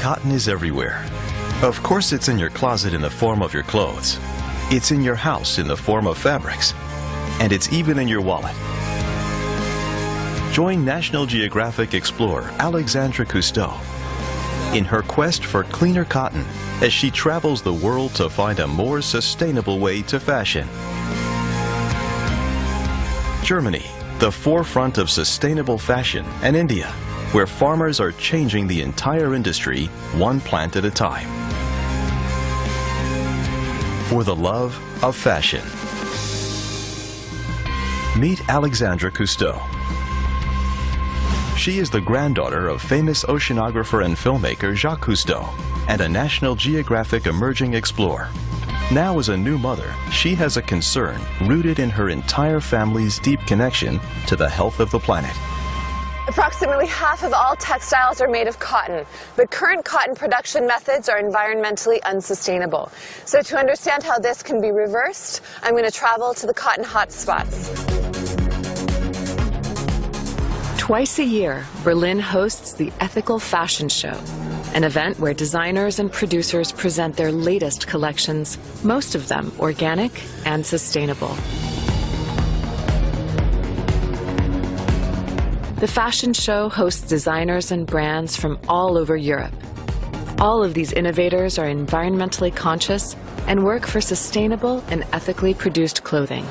Cotton is everywhere. Of course, it's in your closet in the form of your clothes. It's in your house in the form of fabrics. And it's even in your wallet. Join National Geographic explorer Alexandra Cousteau in her quest for cleaner cotton as she travels the world to find a more sustainable way to fashion. Germany, the forefront of sustainable fashion, and India, where farmers are changing the entire industry one plant at a time. For the love of fashion. Meet Alexandra Cousteau. She is the granddaughter of famous oceanographer and filmmaker Jacques Cousteau and a National Geographic emerging explorer. Now as a new mother, she has a concern rooted in her entire family's deep connection to the health of the planet. Approximately half of all textiles are made of cotton, but current cotton production methods are environmentally unsustainable. So to understand how this can be reversed, I'm going to travel to the cotton hotspots. Twice a year, Berlin hosts the Ethical Fashion Show, an event where designers and producers present their latest collections, most of them organic and sustainable. The fashion show hosts designers and brands from all over Europe. All of these innovators are environmentally conscious and work for sustainable and ethically produced clothing.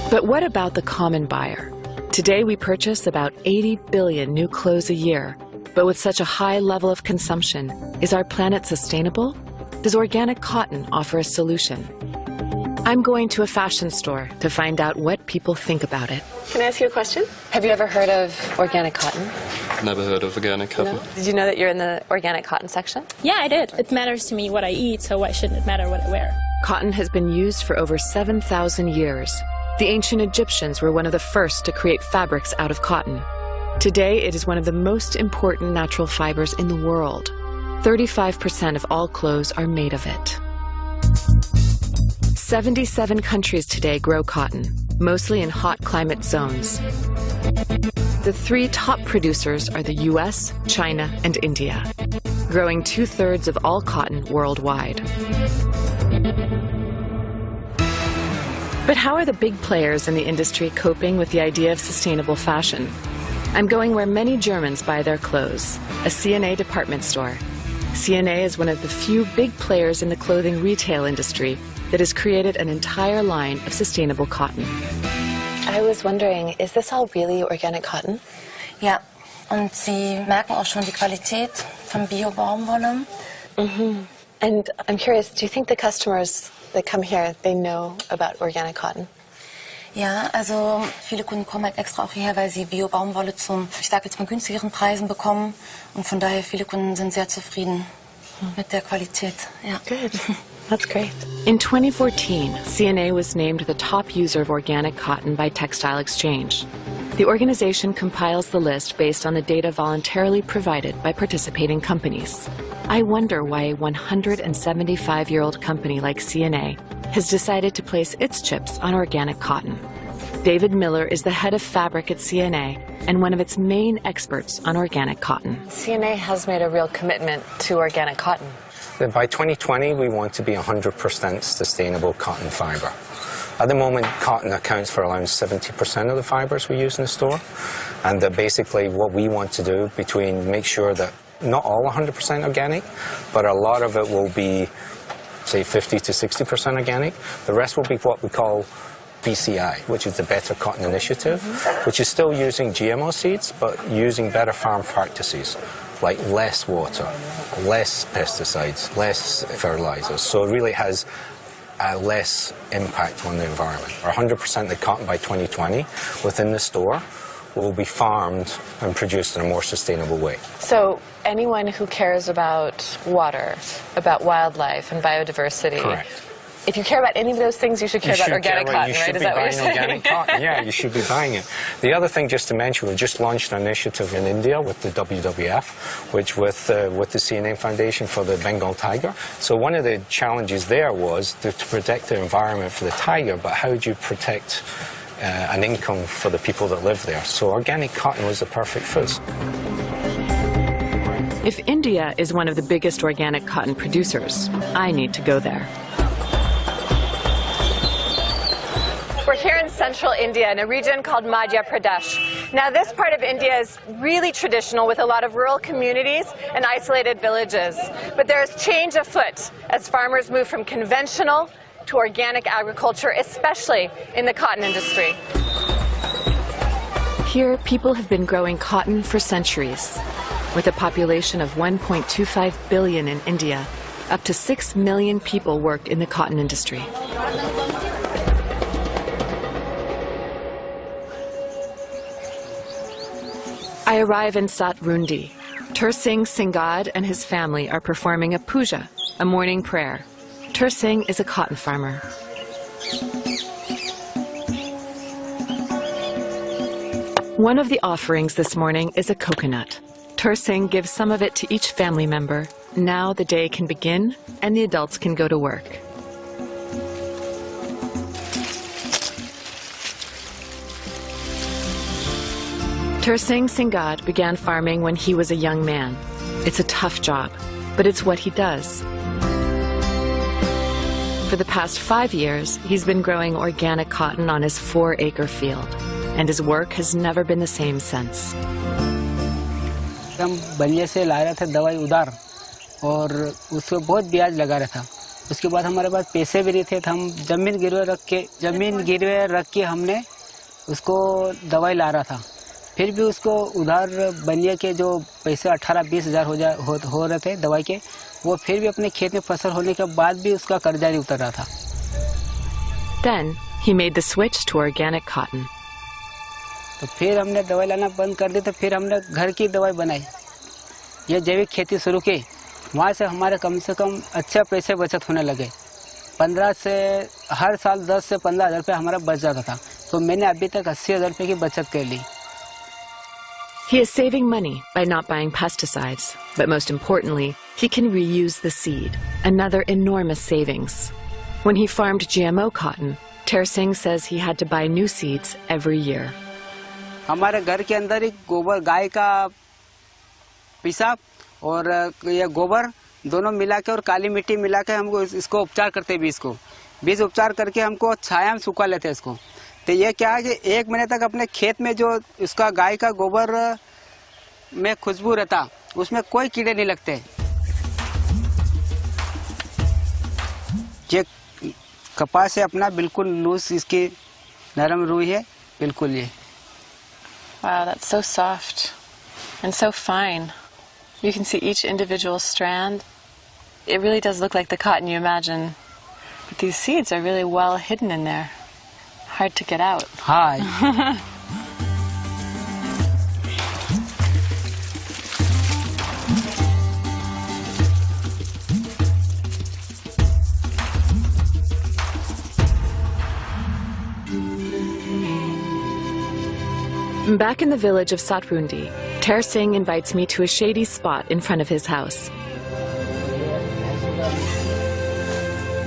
But what about the common buyer? Today we purchase about 80 billion new clothes a year, but with such a high level of consumption, is our planet sustainable? Does organic cotton offer a solution? I'm going to a fashion store to find out what people think about it. Can I ask you a question? Have you ever heard of organic cotton? Never heard of organic cotton. No? Did you know that you're in the organic cotton section? Yeah, I did. It matters to me what I eat, so why shouldn't it matter what I wear? Cotton has been used for over 7,000 years. The ancient Egyptians were one of the first to create fabrics out of cotton. Today, it is one of the most important natural fibers in the world. 35% of all clothes are made of it. 77 countries today grow cotton, mostly in hot climate zones. The three top producers are the US, China, and India, growing 2/3 of all cotton worldwide. But how are the big players in the industry coping with the idea of sustainable fashion? I'm going where many Germans buy their clothes, a C&A department store. C&A is one of the few big players in the clothing retail industry that has created an entire line of sustainable cotton. I was wondering, is this all really organic cotton? Ja, und Sie merken auch schon die Qualität von Bio-Baumwolle. And I'm curious, do you think the customers that come here, they know about organic cotton? Ja, also viele Kunden kommen halt extra auch hierher, weil sie Bio-Baumwolle zum, ich sage jetzt mal, günstigeren Preisen bekommen. Und von daher, viele Kunden sind sehr zufrieden mit der Qualität. Ja. Good. That's great. In 2014, C&A was named the top user of organic cotton by Textile Exchange. The organization compiles the list based on the data voluntarily provided by participating companies. I wonder why a 175-year-old company like C&A has decided to place its chips on organic cotton. David Miller is the head of fabric at C&A and one of its main experts on organic cotton. C&A has made a real commitment to organic cotton. By 2020, we want to be 100% sustainable cotton fiber. At the moment, cotton accounts for around 70% of the fibers we use in the store. And basically what we want to do make sure that not all 100% organic, but a lot of it will be, say, 50 to 60% organic. The rest will be what we call BCI, which is the Better Cotton Initiative, which is still using GMO seeds, but using better farm practices, like less water, less pesticides, less fertilizers. So it really has a less impact on the environment. 100% of the cotton by 2020 within the store will be farmed and produced in a more sustainable way. So anyone who cares about water, about wildlife and biodiversity, correct. If you care about any of those things, you should care about organic cotton, right? Is that what you're saying? Organic cotton. Yeah, you should be buying it. The other thing, just to mention, we just launched an initiative in India with the WWF, which with the C&A Foundation for the Bengal tiger. So one of the challenges there was to protect the environment for the tiger, but how do you protect an income for the people that live there? So organic cotton was the perfect fit. If India is one of the biggest organic cotton producers, I need to go there. We're here in central India in a region called Madhya Pradesh. Now this part of India is really traditional with a lot of rural communities and isolated villages. But there is change afoot as farmers move from conventional to organic agriculture, especially in the cotton industry. Here, people have been growing cotton for centuries. With a population of 1.25 billion in India, up to 6 million people work in the cotton industry. I arrive in Satrundi. Tursing Singhad and his family are performing a puja, a morning prayer. Tursing is a cotton farmer. One of the offerings this morning is a coconut. Tursing gives some of it to each family member. Now the day can begin and the adults can go to work. Tursing Singhad began farming when he was a young man. It's a tough job, but it's what he does. For the past 5 years, he's been growing organic cotton on his 4-acre field, and his work has never been the same since. हम बनिए से ला रहे थे दवाई उधार और उसको बहुत ब्याज लगा रहा था। उसके बाद हमारे पास पैसे भी नहीं थे, हम जमीन गिरवे रख के हमने उसको दवाई ला रहा था। फिर भी उसको उधार बनिए के जो पैसे 18-20 हज़ार हो रहे थे दवाई के, वो फिर भी अपने खेत में फसल होने के बाद भी उसका कर्जा नहीं उतर रहा था। Then he made the switch to organic cotton. तो फिर हमने दवाई लाना बंद कर दी, तो फिर हमने घर की दवाई बनाई, ये जैविक खेती शुरू की। वहाँ से हमारे कम से कम अच्छे पैसे बचत होने लगे। 15 से हर साल 10 से 15 हज़ार रुपये हमारा बच जाता था, तो मैंने अभी तक 80 हज़ार रुपये की बचत कर ली। He is saving money by not buying pesticides, but most importantly, he can reuse the seed, another enormous savings. When he farmed GMO cotton, Tursing says he had to buy new seeds every year. हमारे घर के अंदर ही गोबर, गाय का पेशाब और ये गोबर दोनों मिला के और काली मिट्टी मिला के हमको इसको उपचार करते हैं। बीज उपचार करके हमको छाया में सुखा लेते हैं इसको। तो ये क्या है कि 1 महीने तक अपने खेत में जो उसका गाय का गोबर में खुशबू रहता, उसमें कोई कीड़े नहीं लगते। ये कपास है अपना, बिल्कुल लूज इसकी नरम रुई है, बिल्कुल ये। Wow, that's so soft and so fine. You can see each individual strand. It really does look like the cotton you imagine. But these seeds are really well hidden in there. Hard to get out. Hi. Back in the village of Satrundi, Tursing invites me to a shady spot in front of his house.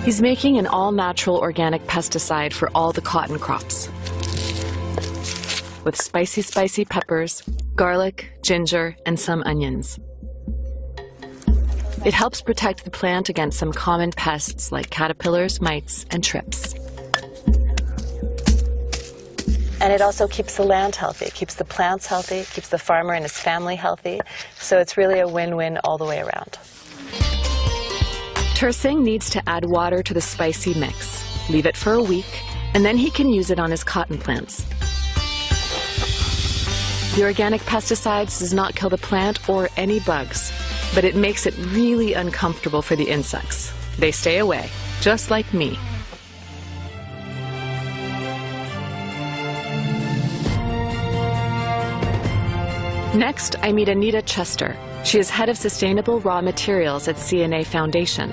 He's making an all-natural organic pesticide for all the cotton crops. With spicy peppers, garlic, ginger, and some onions. It helps protect the plant against some common pests like caterpillars, mites, and trips. And it also keeps the land healthy. It keeps the plants healthy, it keeps the farmer and his family healthy. So it's really a win-win all the way around. Tursing needs to add water to the spicy mix, leave it for a week, and then he can use it on his cotton plants. The organic pesticides does not kill the plant or any bugs, but it makes it really uncomfortable for the insects. They stay away, just like me. Next, I meet Anita Chester. She is head of sustainable raw materials at CNA Foundation.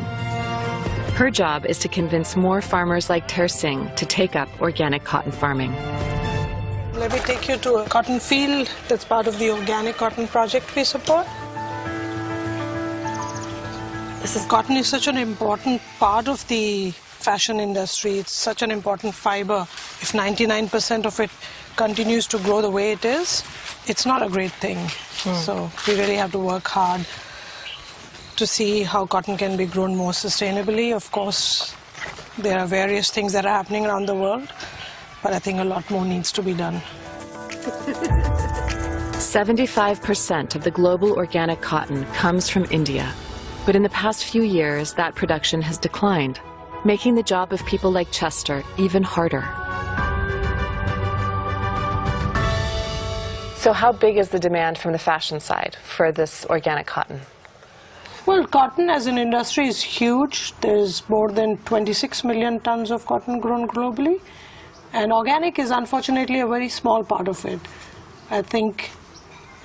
Her job is to convince more farmers like Tursing to take up organic cotton farming. Let me take you to a cotton field that's part of the organic cotton project we support. Cotton is such an important part of the fashion industry. It's such an important fiber. If 99% of it continues to grow the way it is, it's not a great thing. So we really have to work hard to see how cotton can be grown more sustainably. Of course, there are various things that are happening around the world, but I think a lot more needs to be done. 75% of the global organic cotton comes from India, but in the past few years, that production has declined, making the job of people like Chester even harder. So how big is the demand from the fashion side for this organic cotton? Well, cotton as an industry is huge. There's more than 26 million tons of cotton grown globally, and organic is unfortunately a very small part of it. I think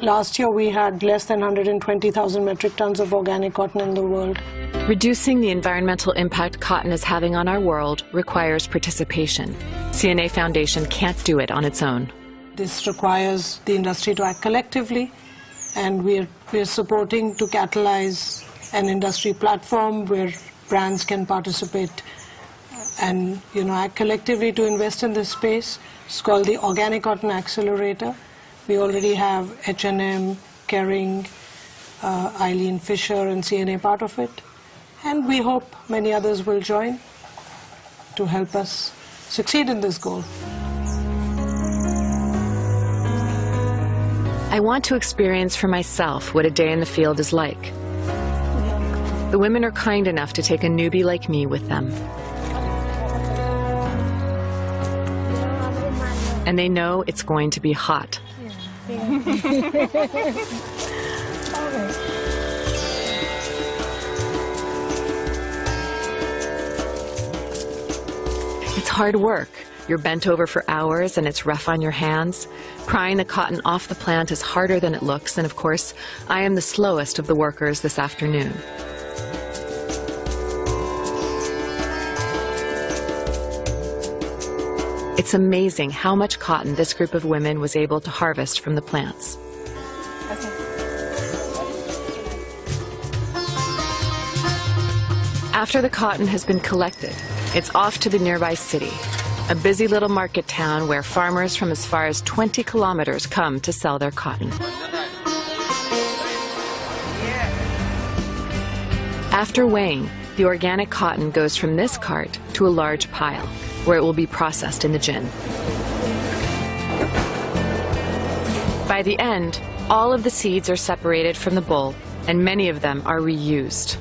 last year we had less than 120,000 metric tons of organic cotton in the world. Reducing the environmental impact cotton is having on our world requires participation. CNA Foundation can't do it on its own. This requires the industry to act collectively, and we're supporting to catalyze an industry platform where brands can participate and act collectively to invest in this space. It's called the Organic Cotton Accelerator. We already have H&M, Kering, Eileen Fisher and CNA part of it, and we hope many others will join to help us succeed in this goal. I want to experience for myself what a day in the field is like. The women are kind enough to take a newbie like me with them. And they know it's going to be hot. It's hard work. You're bent over for hours and it's rough on your hands. Prying the cotton off the plant is harder than it looks, and of course, I am the slowest of the workers this afternoon. It's amazing how much cotton this group of women was able to harvest from the plants. After the cotton has been collected, it's off to the nearby city, a busy little market town where farmers from as far as 20 kilometers come to sell their cotton. After weighing, the organic cotton goes from this cart to a large pile, where it will be processed in the gin. By the end, all of the seeds are separated from the bulb, and many of them are reused.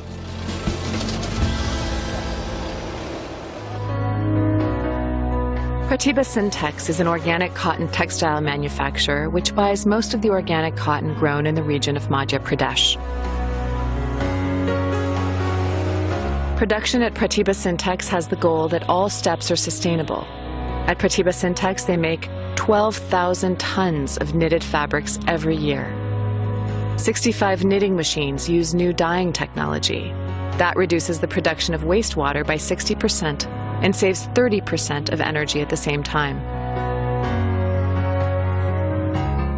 Pratibha Syntex is an organic cotton textile manufacturer which buys most of the organic cotton grown in the region of Madhya Pradesh. Production at Pratibha Syntex has the goal that all steps are sustainable. At Pratibha Syntex, they make 12,000 tons of knitted fabrics every year. 65 knitting machines use new dyeing technology. That reduces the production of wastewater by 60% and saves 30% of energy at the same time.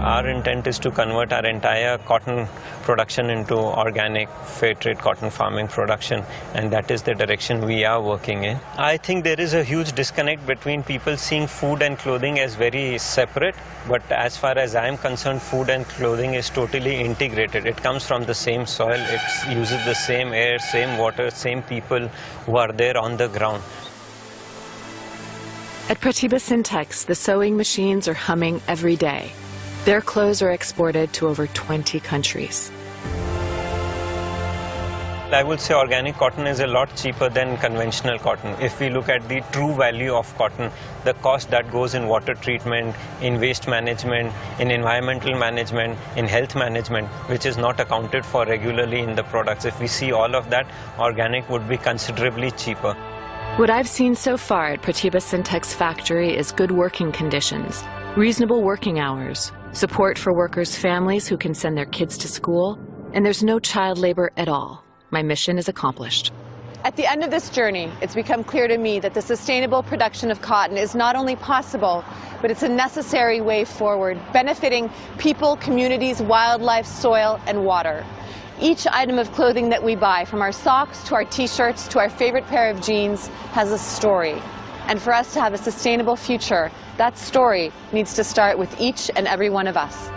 Our intent is to convert our entire cotton production into organic, fair trade cotton farming production, and that is the direction we are working in. I think there is a huge disconnect between people seeing food and clothing as very separate, but as far as I am concerned, food and clothing is totally integrated. It comes from the same soil, it uses the same air, same water, same people who are there on the ground. At Pratibha Syntex, the sewing machines are humming every day. Their clothes are exported to over 20 countries. I would say organic cotton is a lot cheaper than conventional cotton. If we look at the true value of cotton, the cost that goes in water treatment, in waste management, in environmental management, in health management, which is not accounted for regularly in the products. If we see all of that, organic would be considerably cheaper. What I've seen so far at Pratibha Syntex factory is good working conditions, reasonable working hours, support for workers' families who can send their kids to school, and there's no child labor at all. My mission is accomplished. At the end of this journey, it's become clear to me that the sustainable production of cotton is not only possible, but it's a necessary way forward, benefiting people, communities, wildlife, soil, and water. Each item of clothing that we buy, from our socks to our t-shirts to our favorite pair of jeans, has a story. And for us to have a sustainable future, that story needs to start with each and every one of us.